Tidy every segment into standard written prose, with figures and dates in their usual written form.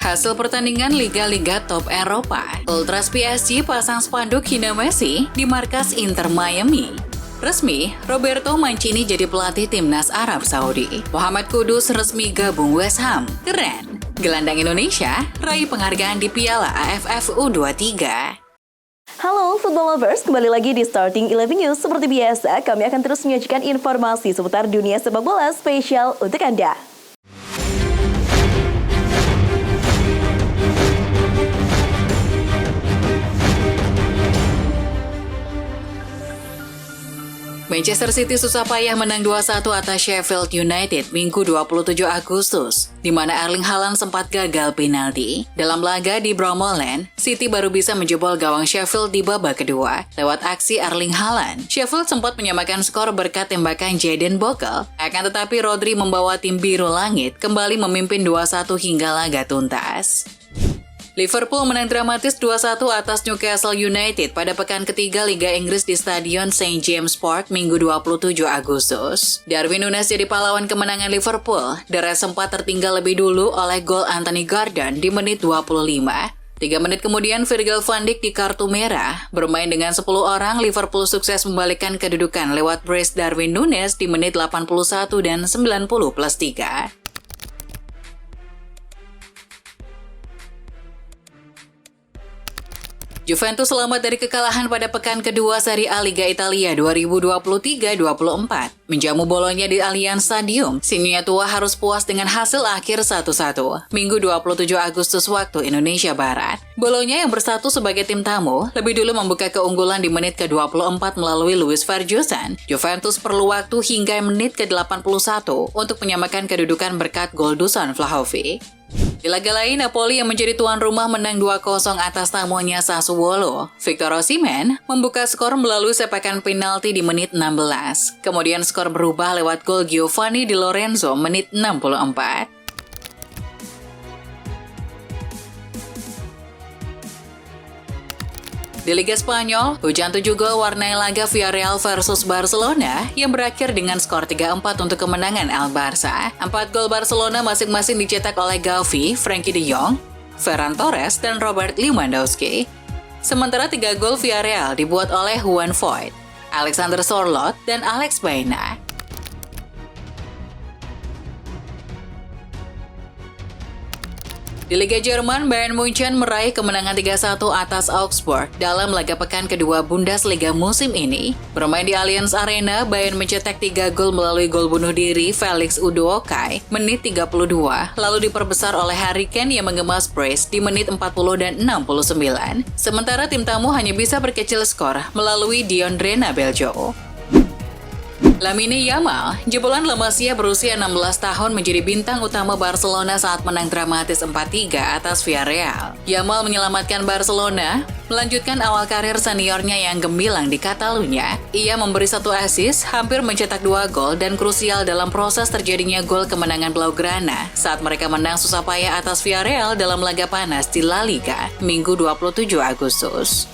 Hasil pertandingan Liga-Liga top Eropa. Ultras PSG pasang spanduk hina Messi di markas Inter Miami. Resmi, Roberto Mancini jadi pelatih timnas Arab Saudi. Muhammad Kudus resmi gabung West Ham. Keren! Gelandang Indonesia raih penghargaan di Piala AFF U23. Halo Football Lovers, kembali lagi di Starting 11 News. Seperti biasa, kami akan terus menyajikan informasi seputar dunia sepak bola spesial untuk Anda. Manchester City susah payah menang 2-1 atas Sheffield United Minggu 27 Agustus, di mana Erling Haaland sempat gagal penalti. Dalam laga di Bramall Lane, City baru bisa menjebol gawang Sheffield di babak kedua lewat aksi Erling Haaland. Sheffield sempat menyamakan skor berkat tembakan Jadon Bogle, akan tetapi Rodri membawa tim biru langit kembali memimpin 2-1 hingga laga tuntas. Liverpool menang dramatis 2-1 atas Newcastle United pada pekan ketiga Liga Inggris di Stadion St. James Park Minggu 27 Agustus. Darwin Núñez jadi pahlawan kemenangan Liverpool. The Reds sempat tertinggal lebih dulu oleh gol Anthony Gordon di menit 25. 3 menit kemudian Virgil van Dijk di kartu merah. Bermain dengan 10 orang, Liverpool sukses membalikkan kedudukan lewat brace Darwin Núñez di menit 81 dan 90+3. Juventus selamat dari kekalahan pada pekan kedua Serie A Liga Italia 2023-24. Menjamu Bolonya di Allianz Stadium, Sinea tua harus puas dengan hasil akhir 1-1. Minggu 27 Agustus waktu Indonesia Barat. Bolonya yang bersatu sebagai tim tamu, lebih dulu membuka keunggulan di menit ke-24 melalui Luis Verjoosen. Juventus perlu waktu hingga menit ke-81 untuk menyamakan kedudukan berkat gol Dusan Vlahovic. Di laga lain, Napoli yang menjadi tuan rumah menang 2-0 atas tamunya Sassuolo. Victor Osimhen membuka skor melalui sepakan penalti di menit 16. Kemudian skor berubah lewat gol Giovanni Di Lorenzo menit 64. Di Liga Spanyol, hujan 7 gol warnai laga Villarreal versus Barcelona yang berakhir dengan skor 3-4 untuk kemenangan El Barça. 4 gol Barcelona masing-masing dicetak oleh Gavi, Frenkie de Jong, Ferran Torres, dan Robert Lewandowski. Sementara 3 gol Villarreal dibuat oleh Juan Foyth, Alexander Sorloth, dan Alex Baena. Di Liga Jerman, Bayern Munchen meraih kemenangan 3-1 atas Augsburg dalam laga pekan kedua Bundesliga musim ini. Bermain di Allianz Arena, Bayern mencetak 3 gol melalui gol bunuh diri Felix Udokai menit 32, lalu diperbesar oleh Harry Kane yang mengemas brace di menit 40 dan 69. Sementara tim tamu hanya bisa berkecil skor melalui Diondre Nabeljo. Lamine Yamal, jebolan La Masia berusia 16 tahun menjadi bintang utama Barcelona saat menang dramatis 4-3 atas Villarreal. Yamal menyelamatkan Barcelona, melanjutkan awal karir seniornya yang gemilang di Catalunya. Ia memberi 1 assist, hampir mencetak 2 gol dan krusial dalam proses terjadinya gol kemenangan Blaugrana saat mereka menang susah payah atas Villarreal dalam laga panas di La Liga, Minggu 27 Agustus.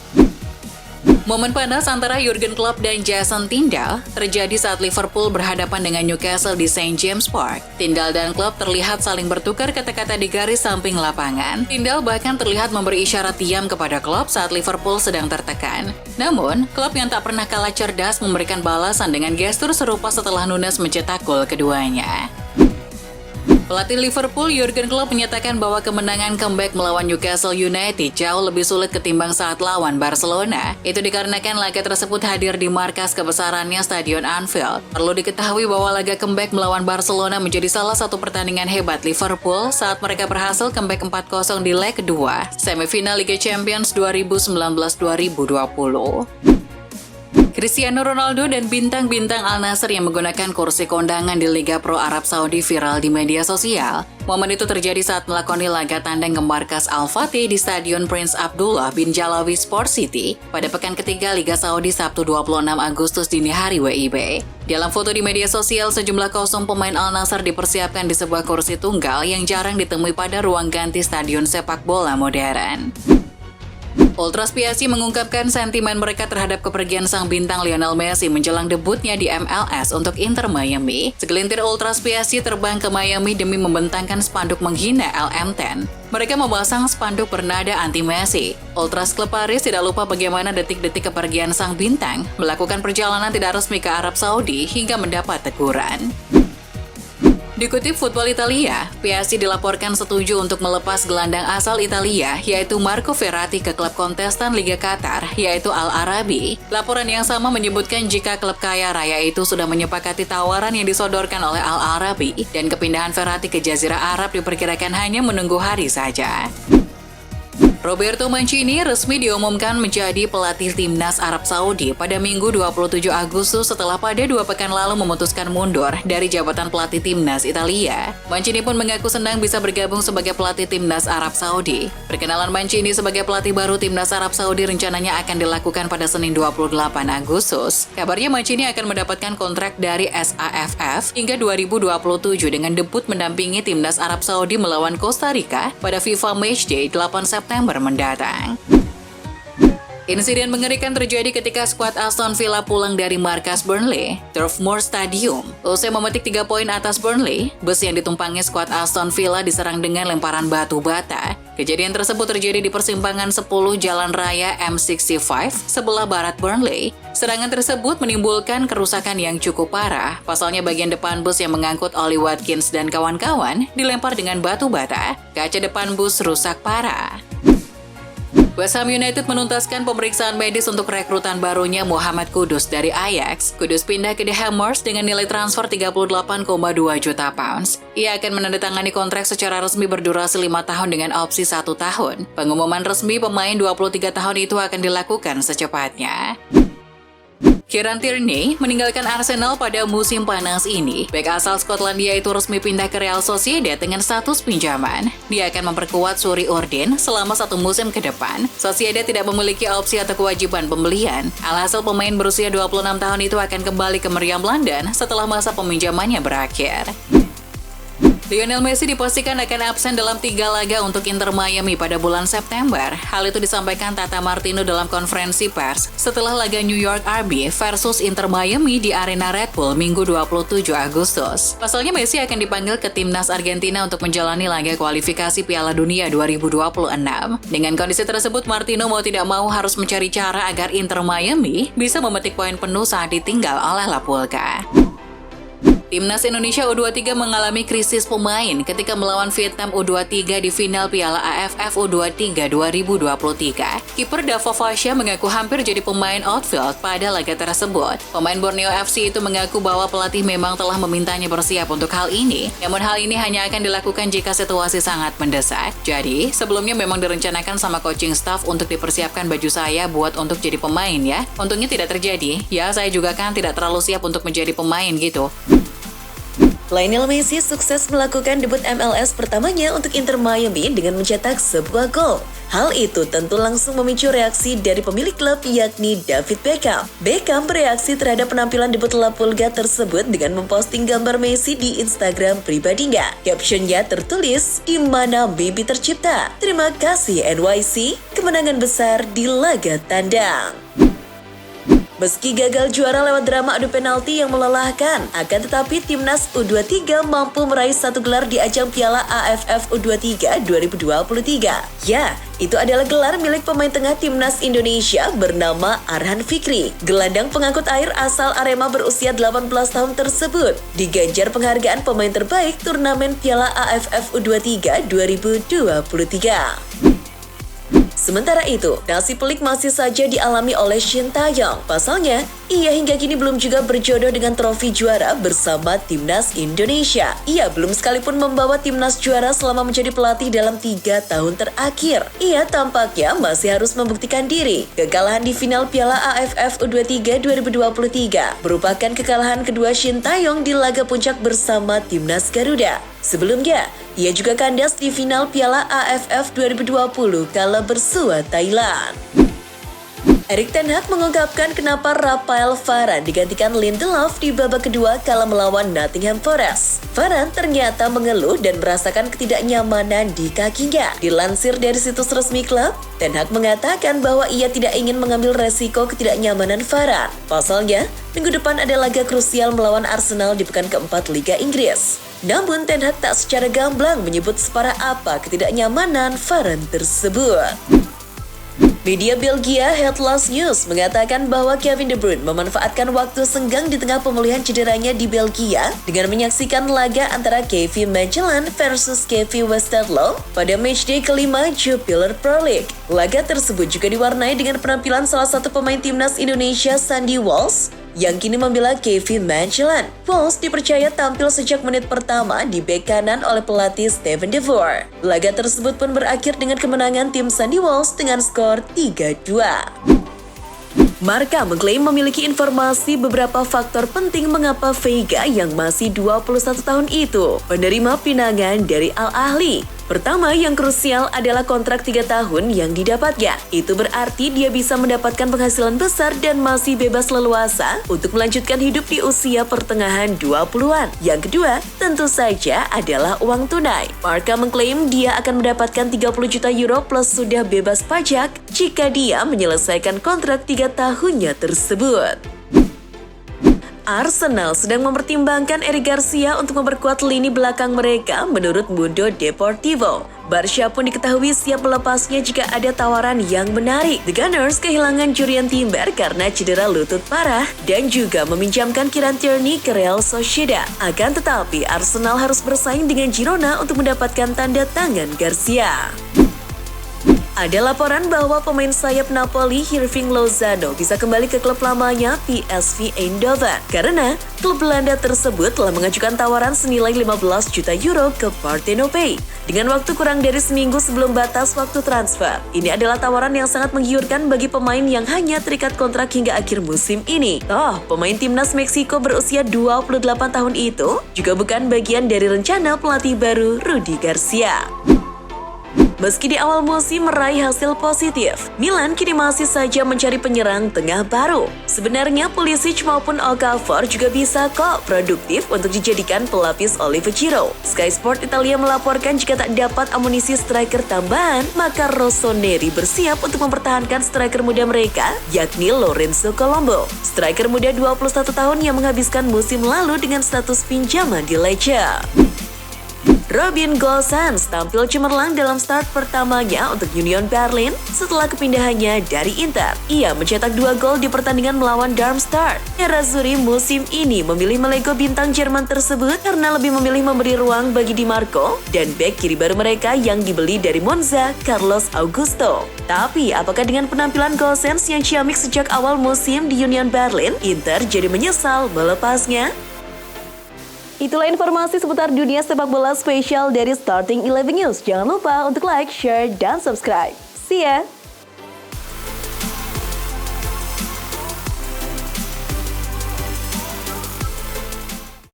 Momen panas antara Jurgen Klopp dan Jason Tindall terjadi saat Liverpool berhadapan dengan Newcastle di St. James Park. Tindall dan Klopp terlihat saling bertukar kata-kata di garis samping lapangan. Tindall bahkan terlihat memberi isyarat diam kepada Klopp saat Liverpool sedang tertekan. Namun, Klopp yang tak pernah kalah cerdas memberikan balasan dengan gestur serupa setelah Núñez mencetak gol keduanya. Pelatih Liverpool Jurgen Klopp menyatakan bahwa kemenangan comeback melawan Newcastle United jauh lebih sulit ketimbang saat lawan Barcelona. Itu dikarenakan laga tersebut hadir di markas kebesarannya Stadion Anfield. Perlu diketahui bahwa laga comeback melawan Barcelona menjadi salah satu pertandingan hebat Liverpool saat mereka berhasil comeback 4-0 di leg kedua semifinal Liga Champions 2019-2020. Cristiano Ronaldo dan bintang-bintang Al Nassr yang menggunakan kursi kondangan di Liga Pro Arab Saudi viral di media sosial. Momen itu terjadi saat melakoni laga tandang ke markas Al Fatih di Stadion Prince Abdullah bin Jalawi Sport City pada pekan ketiga Liga Saudi Sabtu 26 Agustus dini hari WIB. Dalam foto di media sosial, sejumlah kostum pemain Al Nassr dipersiapkan di sebuah kursi tunggal yang jarang ditemui pada ruang ganti stadion sepak bola modern. Ultras PSG mengungkapkan sentimen mereka terhadap kepergian sang bintang Lionel Messi menjelang debutnya di MLS untuk Inter Miami. Segelintir Ultras PSG terbang ke Miami demi membentangkan spanduk menghina LM10. Mereka memasang spanduk bernada anti-Messi. Ultras klub Paris tidak lupa bagaimana detik-detik kepergian sang bintang melakukan perjalanan tidak resmi ke Arab Saudi hingga mendapat teguran. Dikutip Football Italia, PSG dilaporkan setuju untuk melepas gelandang asal Italia yaitu Marco Verratti ke klub kontestan Liga Qatar yaitu Al Arabi. Laporan yang sama menyebutkan jika klub kaya raya itu sudah menyepakati tawaran yang disodorkan oleh Al Arabi dan kepindahan Verratti ke Jazirah Arab diperkirakan hanya menunggu hari saja. Roberto Mancini resmi diumumkan menjadi pelatih timnas Arab Saudi pada Minggu 27 Agustus setelah pada 2 pekan lalu memutuskan mundur dari jabatan pelatih timnas Italia. Mancini pun mengaku senang bisa bergabung sebagai pelatih timnas Arab Saudi. Perkenalan Mancini sebagai pelatih baru timnas Arab Saudi rencananya akan dilakukan pada Senin 28 Agustus. Kabarnya Mancini akan mendapatkan kontrak dari SAFF hingga 2027 dengan debut mendampingi timnas Arab Saudi melawan Costa Rica pada FIFA Matchday 8 September mendatang. Insiden mengerikan terjadi ketika skuad Aston Villa pulang dari markas Burnley, Turf Moor Stadium. Usai memetik 3 poin atas Burnley, bus yang ditumpangi skuad Aston Villa diserang dengan lemparan batu bata. Kejadian tersebut terjadi di persimpangan 10 Jalan Raya M65 sebelah barat Burnley. Serangan tersebut menimbulkan kerusakan yang cukup parah. Pasalnya bagian depan bus yang mengangkut Ollie Watkins dan kawan-kawan dilempar dengan batu bata. Kaca depan bus rusak parah. West Ham United menuntaskan pemeriksaan medis untuk rekrutan barunya Muhammad Kudus dari Ajax. Kudus pindah ke The Hammers dengan nilai transfer 38,2 juta pounds. Ia akan menandatangani kontrak secara resmi berdurasi 5 tahun dengan opsi 1 tahun. Pengumuman resmi pemain 23 tahun itu akan dilakukan secepatnya. Kieran Tierney meninggalkan Arsenal pada musim panas ini. Bek asal Skotlandia itu resmi pindah ke Real Sociedad dengan status pinjaman. Dia akan memperkuat Suri Ordin selama 1 musim ke depan. Sociedad tidak memiliki opsi atau kewajiban pembelian. Alhasil pemain berusia 26 tahun itu akan kembali ke meriam London setelah masa peminjamannya berakhir. Lionel Messi dipastikan akan absen dalam 3 laga untuk Inter Miami pada bulan September. Hal itu disampaikan Tata Martino dalam konferensi pers setelah laga New York RB versus Inter Miami di Arena Red Bull Minggu 27 Agustus. Pasalnya Messi akan dipanggil ke timnas Argentina untuk menjalani laga kualifikasi Piala Dunia 2026. Dengan kondisi tersebut, Martino mau tidak mau harus mencari cara agar Inter Miami bisa memetik poin penuh saat ditinggal oleh La Pulga. Timnas Indonesia U23 mengalami krisis pemain ketika melawan Vietnam U23 di final Piala AFF U23 2023. Kiper Dava Fasya mengaku hampir jadi pemain outfield pada laga tersebut. Pemain Borneo FC itu mengaku bahwa pelatih memang telah memintanya bersiap untuk hal ini. Namun hal ini hanya akan dilakukan jika situasi sangat mendesak. Jadi, sebelumnya memang direncanakan sama coaching staff untuk dipersiapkan baju saya buat untuk jadi pemain ya. Untungnya tidak terjadi. Ya, saya juga kan tidak terlalu siap untuk menjadi pemain gitu. Lionel Messi sukses melakukan debut MLS pertamanya untuk Inter Miami dengan mencetak sebuah gol. Hal itu tentu langsung memicu reaksi dari pemilik klub yakni David Beckham. Beckham bereaksi terhadap penampilan debut La Pulga tersebut dengan memposting gambar Messi di Instagram pribadinya. Captionnya tertulis, "Di mana mimpi tercipta? Terima kasih NYC, kemenangan besar di laga tandang." Meski gagal juara lewat drama adu penalti yang melelahkan, akan tetapi timnas U23 mampu meraih 1 gelar di ajang Piala AFF U23 2023. Ya, itu adalah gelar milik pemain tengah timnas Indonesia bernama Arhan Fikri. Gelandang pengangkut air asal Arema berusia 18 tahun tersebut diganjar penghargaan pemain terbaik turnamen Piala AFF U23 2023. Sementara itu, nasib pelik masih saja dialami oleh Shin Tae-yong. Pasalnya, ia hingga kini belum juga berjodoh dengan trofi juara bersama timnas Indonesia. Ia belum sekalipun membawa timnas juara selama menjadi pelatih dalam 3 tahun terakhir. Ia tampaknya masih harus membuktikan diri. Kekalahan di final Piala AFF U23 2023 merupakan kekalahan kedua Shin Tae-yong di laga puncak bersama timnas Garuda. Sebelumnya, ia juga kandas di final Piala AFF 2020 kala bersua Thailand. Erik ten Hag mengungkapkan kenapa Rafael Varane digantikan Lindelof di babak kedua kala melawan Nottingham Forest. Varane ternyata mengeluh dan merasakan ketidaknyamanan di kakinya. Dilansir dari situs resmi klub, Ten Hag mengatakan bahwa ia tidak ingin mengambil resiko ketidaknyamanan Varane. Pasalnya, minggu depan ada laga krusial melawan Arsenal di pekan keempat Liga Inggris. Namun Ten Hag tak secara gamblang menyebut separah apa ketidaknyamanan Varane tersebut. Media Belgia Headless News mengatakan bahwa Kevin De Bruyne memanfaatkan waktu senggang di tengah pemulihan cederanya di Belgia dengan menyaksikan laga antara KV Mechelen versus KV Westerlo pada matchday kelima Jupiler Pro League. Laga tersebut juga diwarnai dengan penampilan salah satu pemain timnas Indonesia Sandy Walsh yang kini membela KV Mechelen. Walsh dipercaya tampil sejak menit pertama di bek kanan oleh pelatih Steven de Voort. Laga tersebut pun berakhir dengan kemenangan tim Sandy Walsh dengan skor 3-2. Marca mengklaim memiliki informasi beberapa faktor penting mengapa Veiga yang masih 21 tahun itu menerima pinangan dari Al Ahly. Pertama, yang krusial adalah kontrak 3 tahun yang didapatnya. Itu berarti dia bisa mendapatkan penghasilan besar dan masih bebas leluasa untuk melanjutkan hidup di usia pertengahan 20-an. Yang kedua, tentu saja adalah uang tunai. Marca mengklaim dia akan mendapatkan 30 juta euro plus sudah bebas pajak jika dia menyelesaikan kontrak 3 tahunnya tersebut. Arsenal sedang mempertimbangkan Eric Garcia untuk memperkuat lini belakang mereka menurut Mundo Deportivo. Barca pun diketahui siap melepasnya jika ada tawaran yang menarik. The Gunners kehilangan Jurriën Timber karena cedera lutut parah dan juga meminjamkan Kieran Tierney ke Real Sociedad. Akan tetapi Arsenal harus bersaing dengan Girona untuk mendapatkan tanda tangan Garcia. Ada laporan bahwa pemain sayap Napoli Hirving Lozano bisa kembali ke klub lamanya PSV Eindhoven karena klub Belanda tersebut telah mengajukan tawaran senilai 15 juta euro ke Partenopei dengan waktu kurang dari seminggu sebelum batas waktu transfer. Ini adalah tawaran yang sangat menggiurkan bagi pemain yang hanya terikat kontrak hingga akhir musim ini. Pemain timnas Meksiko berusia 28 tahun itu juga bukan bagian dari rencana pelatih baru Rudi Garcia. Meski di awal musim meraih hasil positif, Milan kini masih saja mencari penyerang tengah baru. Sebenarnya Pulisic maupun Okafor juga bisa kok produktif untuk dijadikan pelapis Oliver Giroud. Sky Sport Italia melaporkan jika tak dapat amunisi striker tambahan, maka Rossoneri bersiap untuk mempertahankan striker muda mereka, yakni Lorenzo Colombo. Striker muda 21 tahun yang menghabiskan musim lalu dengan status pinjaman di Lecce. Robin Gosens tampil cemerlang dalam start pertamanya untuk Union Berlin setelah kepindahannya dari Inter. Ia mencetak 2 gol di pertandingan melawan Darmstadt. Nerazzurri musim ini memilih melego bintang Jerman tersebut karena lebih memilih memberi ruang bagi Di Marco dan bek kiri baru mereka yang dibeli dari Monza, Carlos Augusto. Tapi apakah dengan penampilan Gosens yang ciamik sejak awal musim di Union Berlin, Inter jadi menyesal melepasnya? Itulah informasi seputar dunia sepak bola spesial dari Starting 11 News. Jangan lupa untuk like, share, dan subscribe. See ya!